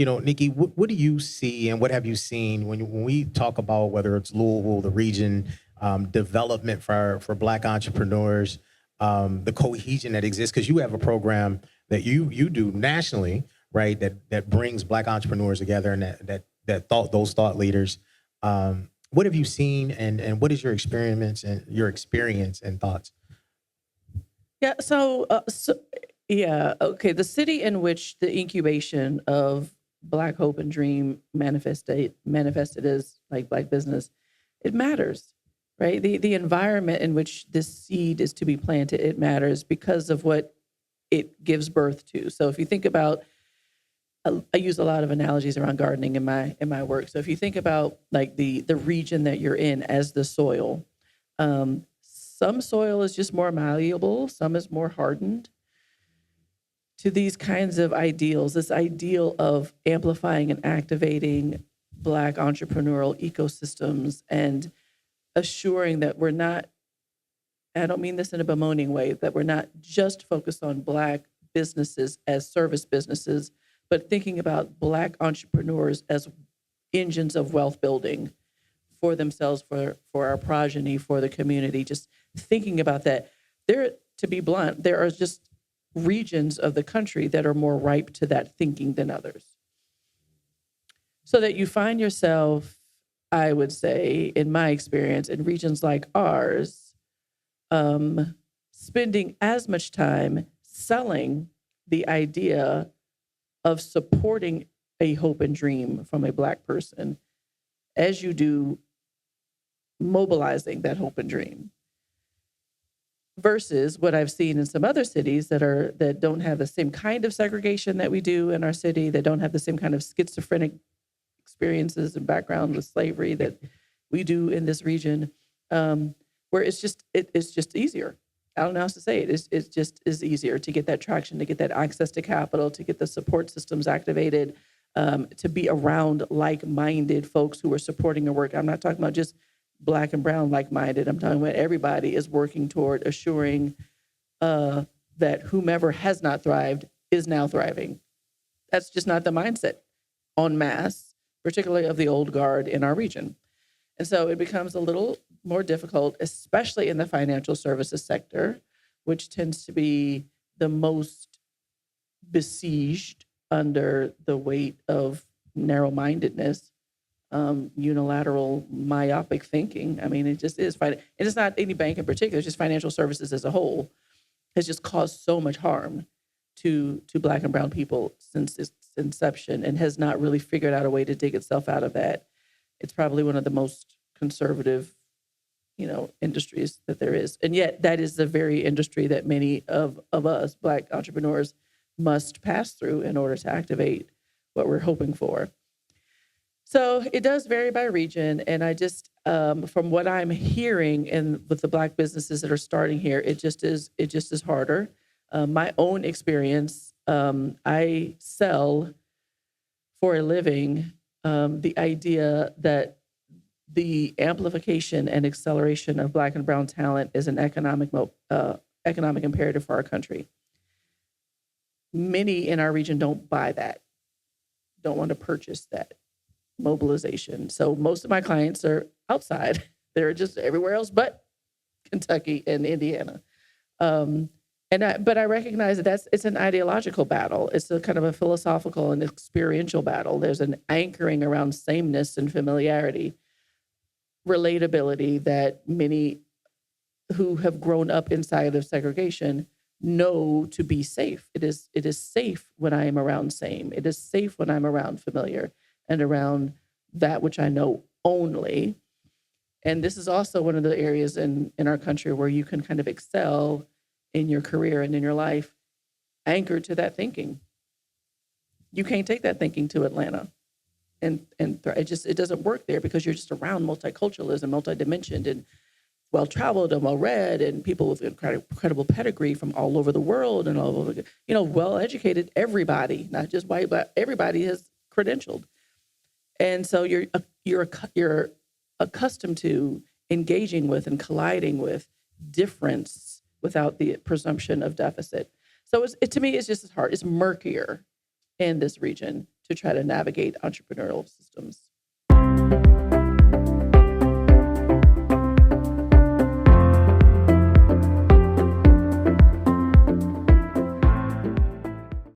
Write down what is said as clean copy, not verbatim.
Nikki, what do you see and what have you seen when we talk about whether it's Louisville, the region, development for Black entrepreneurs, the cohesion that exists? Because you have a program that you do nationally, right? That brings Black entrepreneurs together and those thought leaders. What have you seen, and what is your experience and thoughts? Yeah. Yeah. Okay. The city in which the incubation of Black Hope and Dream manifested as like Black business, it matters, right? The environment in which this seed is to be planted, it matters because of what it gives birth to. So if you think about, I use a lot of analogies around gardening in my work. So if you think about like the region that you're in as the soil, some soil is just more malleable, some is more hardened to these kinds of ideals, this ideal of amplifying and activating Black entrepreneurial ecosystems and assuring that we're not, I don't mean this in a bemoaning way, that we're not just focused on Black businesses as service businesses, but thinking about Black entrepreneurs as engines of wealth building for themselves, for our progeny, for the community, just thinking about that. To be blunt, there are just regions of the country that are more ripe to that thinking than others. So that you find yourself, I would say, in my experience, in regions like ours, spending as much time selling the idea of supporting a hope and dream from a Black person as you do mobilizing that hope and dream, versus what I've seen in some other cities that don't have the same kind of segregation that we do in our city, that don't have the same kind of schizophrenic experiences and background with slavery that we do in this region, where it's just easier. I don't know how else to say it. It just is easier to get that traction, to get that access to capital, to get the support systems activated, to be around like-minded folks who are supporting your work. I'm not talking about just Black and brown like-minded. I'm talking about everybody is working toward assuring that whomever has not thrived is now thriving. That's just not the mindset en masse, particularly of the old guard in our region. And so it becomes a little more difficult, especially in the financial services sector, which tends to be the most besieged under the weight of narrow-mindedness, unilateral, myopic thinking. I mean, it just is. And it's not any bank in particular, it's just financial services as a whole has just caused so much harm to Black and brown people since its inception, and has not really figured out a way to dig itself out of that. It's probably one of the most conservative, industries that there is. And yet that is the very industry that many of us Black entrepreneurs must pass through in order to activate what we're hoping for. So it does vary by region. And I just, from what I'm hearing and with the Black businesses that are starting here, it just is harder. My own experience, I sell for a living the idea that the amplification and acceleration of Black and brown talent is an economic imperative for our country. Many in our region don't buy that, don't want to purchase that mobilization. So most of my clients are outside. They're just everywhere else but Kentucky and Indiana. But I recognize that it's an ideological battle. It's a kind of a philosophical and experiential battle. There's an anchoring around sameness and familiarity, relatability that many who have grown up inside of segregation know to be safe. It is safe when I am around same. It is safe when I'm around familiar and around that which I know only. And this is also one of the areas in our country where you can kind of excel in your career and in your life, anchored to that thinking. You can't take that thinking to Atlanta. And it doesn't work there because you're just around multiculturalism, multidimensioned, and well-traveled and well-read, and people with incredible pedigree from all over the world and all over, well-educated, everybody, not just white, but everybody is credentialed. And so you're accustomed to engaging with and colliding with difference without the presumption of deficit. So to me, it's just as hard. It's murkier in this region to try to navigate entrepreneurial systems.